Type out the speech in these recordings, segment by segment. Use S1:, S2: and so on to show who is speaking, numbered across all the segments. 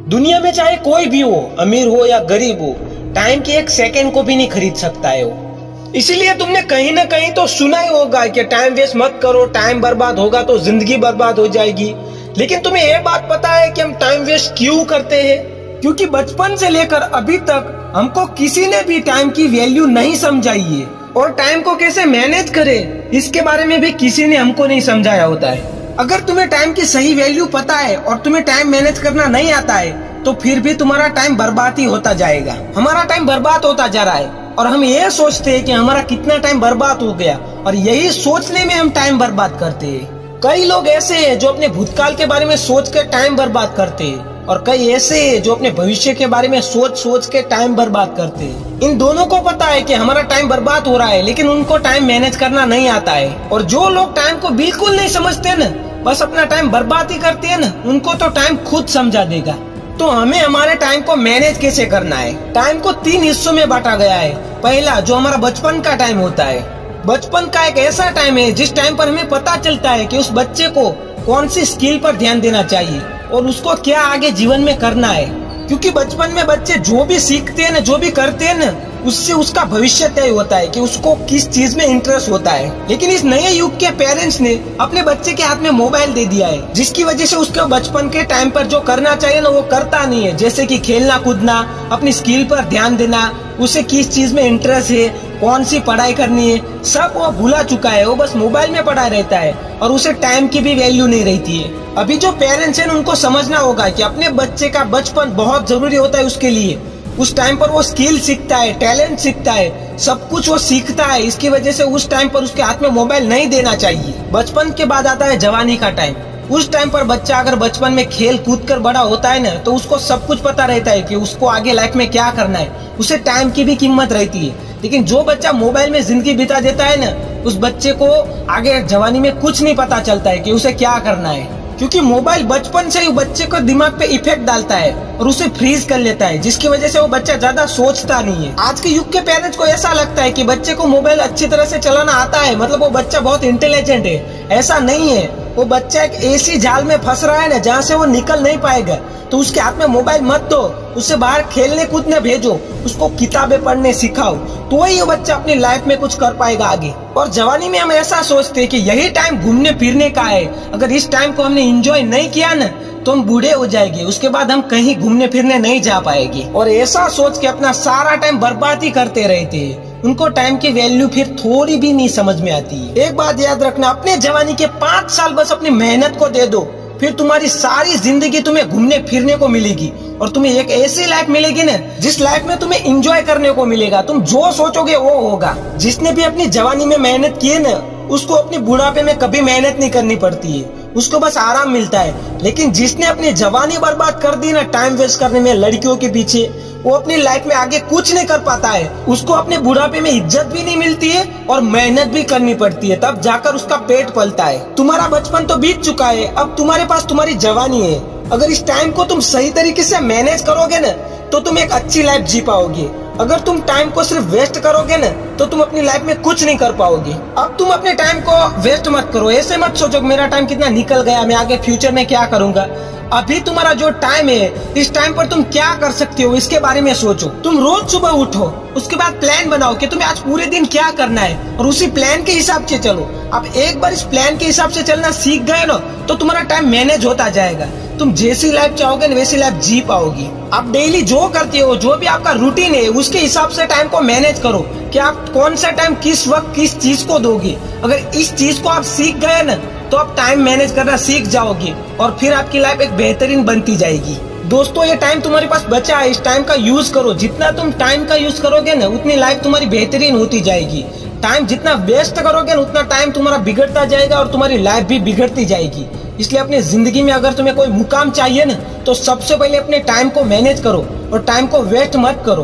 S1: दुनिया में चाहे कोई भी हो, अमीर हो या गरीब हो, टाइम की एक सेकंड को भी नहीं खरीद सकता है वो। इसीलिए तुमने कहीं ना कहीं तो सुना ही होगा कि टाइम वेस्ट मत करो, टाइम बर्बाद होगा तो जिंदगी बर्बाद हो जाएगी। लेकिन तुम्हें ये बात पता है कि हम टाइम वेस्ट क्यों करते हैं? क्योंकि बचपन से लेकर अभी तक हमको किसी ने भी टाइम की वैल्यू नहीं समझाई है, और टाइम को कैसे मैनेज करें इसके बारे में भी किसी ने हमको नहीं समझाया होता है। अगर तुम्हें टाइम की सही वैल्यू पता है और तुम्हें टाइम मैनेज करना नहीं आता है तो फिर भी तुम्हारा टाइम बर्बाद ही होता जाएगा। हमारा टाइम बर्बाद होता जा रहा है और हम ये सोचते हैं कि हमारा कितना टाइम बर्बाद हो गया, और यही सोचने में हम टाइम बर्बाद करते हैं। कई लोग ऐसे हैं जो अपने भूतकाल के बारे में सोच कर टाइम बर्बाद करते हैं, और कई ऐसे हैं जो अपने भविष्य के बारे में सोच के टाइम बर्बाद करते हैं। इन दोनों को पता है कि हमारा टाइम बर्बाद हो रहा है, लेकिन उनको टाइम मैनेज करना नहीं आता है। और जो लोग टाइम को बिल्कुल नहीं समझते न, बस अपना टाइम बर्बाद ही करते हैं न, उनको तो टाइम खुद समझा देगा। तो हमें हमारे टाइम को मैनेज कैसे करना है? टाइम को 3 हिस्सों में बांटा गया है। पहला, जो हमारा बचपन का टाइम होता है। बचपन का एक ऐसा टाइम है जिस टाइम पर हमें पता चलता है कि उस बच्चे को कौन सी स्किल पर ध्यान देना चाहिए और उसको क्या आगे जीवन में करना है। क्योंकि बचपन में बच्चे जो भी सीखते हैं ना, जो भी करते हैं ना, उससे उसका भविष्य तय होता है कि उसको किस चीज में इंटरेस्ट होता है। लेकिन इस नए युग के पेरेंट्स ने अपने बच्चे के हाथ में मोबाइल दे दिया है, जिसकी वजह से उसको बचपन के टाइम पर जो करना चाहिए ना वो करता नहीं है। जैसे कि खेलना कूदना, अपनी स्किल पर ध्यान देना, उसे किस चीज में इंटरेस्ट है, कौन सी पढ़ाई करनी है, सब वो भुला चुका है। वो बस मोबाइल में पड़ा रहता है और उसे टाइम की भी वैल्यू नहीं रहती है। अभी जो पेरेंट्स हैं उनको समझना होगा कि अपने बच्चे का बचपन बहुत जरूरी होता है उसके लिए। उस टाइम पर वो स्किल सीखता है, टैलेंट सीखता है, सब कुछ वो सीखता है। इसकी वजह से उस टाइम पर उसके हाथ में मोबाइल नहीं देना चाहिए। बचपन के बाद आता है जवानी का टाइम। उस टाइम पर बच्चा अगर बचपन में खेल कूद कर बड़ा होता है ना, तो उसको सब कुछ पता रहता है कि उसको आगे लाइफ में क्या करना है, उसे टाइम की भी कीमत रहती है। लेकिन जो बच्चा मोबाइल में जिंदगी बिता देता है ना, उस बच्चे को आगे जवानी में कुछ नहीं पता चलता है कि उसे क्या करना है। क्योंकि मोबाइल बचपन से ही बच्चे को दिमाग पे इफेक्ट डालता है और उसे फ्रीज कर लेता है, जिसकी वजह से वो बच्चा ज्यादा सोचता नहीं है। आज के युग के पेरेंट्स को ऐसा लगता है कि बच्चे को मोबाइल अच्छी तरह से चलाना आता है, मतलब वो बच्चा बहुत इंटेलिजेंट है। ऐसा नहीं है। वो बच्चा एक ऐसी जाल में फंस रहा है ना, जहाँ से वो निकल नहीं पाएगा। तो उसके हाथ में मोबाइल मत दो, उसे बाहर खेलने कूदने भेजो, उसको किताबें पढ़ने सिखाओ, तो ही वो बच्चा अपनी लाइफ में कुछ कर पाएगा आगे। और जवानी में हम ऐसा सोचते हैं कि यही टाइम घूमने फिरने का है, अगर इस टाइम को हमने एंजॉय नहीं किया ना तो हम बूढ़े हो जाएंगे, उसके बाद हम कहीं घूमने फिरने नहीं जा पाएंगे। और ऐसा सोच के अपना सारा टाइम बर्बाद ही करते रहते हैं। उनको टाइम की वैल्यू फिर थोड़ी भी नहीं समझ में आती है। एक बात याद रखना, अपने जवानी के 5 साल बस अपनी मेहनत को दे दो, फिर तुम्हारी सारी जिंदगी तुम्हें घूमने फिरने को मिलेगी। और तुम्हें एक ऐसी लाइफ मिलेगी ना, जिस लाइफ में तुम्हें एंजॉय करने को मिलेगा। तुम जो सोचोगे वो होगा। जिसने भी अपनी जवानी में मेहनत की है ना, उसको अपने बुढ़ापे में कभी मेहनत नहीं करनी पड़ती है, उसको बस आराम मिलता है। लेकिन जिसने अपनी जवानी बर्बाद कर दी ना टाइम वेस्ट करने में, लड़कियों के पीछे, वो अपनी लाइफ में आगे कुछ नहीं कर पाता है। उसको अपने बुढ़ापे में इज्जत भी नहीं मिलती है और मेहनत भी करनी पड़ती है, तब जाकर उसका पेट पलता है। तुम्हारा बचपन तो बीत चुका है, अब तुम्हारे पास तुम्हारी जवानी है। अगर इस टाइम को तुम सही तरीके से मैनेज करोगे ना, तो तुम एक अच्छी लाइफ जी पाओगे। अगर तुम टाइम को सिर्फ वेस्ट करोगे ना, तो तुम अपनी लाइफ में कुछ नहीं कर पाओगे। अब तुम अपने टाइम को वेस्ट मत करो। ऐसे मत सोचो मेरा टाइम कितना निकल गया, मैं आगे फ्यूचर में क्या करूंगा। अभी तुम्हारा जो टाइम है, इस टाइम पर तुम क्या कर सकते हो इसके बारे में सोचो। तुम रोज सुबह उठो, उसके बाद प्लान बनाओ कि तुम्हें आज पूरे दिन क्या करना है, और उसी प्लान के हिसाब से चलो। अब एक बार इस प्लान के हिसाब से चलना सीख गए ना, तो तुम्हारा टाइम मैनेज होता जाएगा। तुम जैसी लाइफ चाहोगे ना वैसी लाइफ जी पाओगी। आप डेली जो करते हो, जो भी आपका रूटीन है, उसके हिसाब से टाइम को मैनेज करो कि आप कौन सा टाइम किस वक्त किस चीज को दोगे। अगर इस चीज को आप सीख गए ना, तो आप टाइम मैनेज करना सीख जाओगे और फिर आपकी लाइफ एक बेहतरीन बनती जाएगी। दोस्तों, ये टाइम तुम्हारे पास बचा है, इस टाइम का यूज करो। जितना तुम टाइम का यूज करोगे ना, उतनी लाइफ तुम्हारी बेहतरीन होती जाएगी। टाइम जितना वेस्ट करोगे ना, उतना टाइम तुम्हारा बिगड़ता जाएगा और तुम्हारी लाइफ भी बिगड़ती जाएगी। इसलिए अपनी जिंदगी में अगर तुम्हें कोई मुकाम चाहिए ना, तो सबसे पहले अपने टाइम को मैनेज करो और टाइम को वेस्ट मत करो।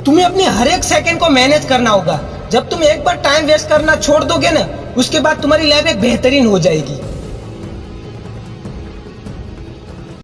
S1: तुम्हें अपनी हर एक सेकंड को मैनेज करना होगा। जब तुम एक बार टाइम वेस्ट करना छोड़ दोगे ना, उसके बाद तुम्हारी लाइफ एक बेहतरीन हो जाएगी।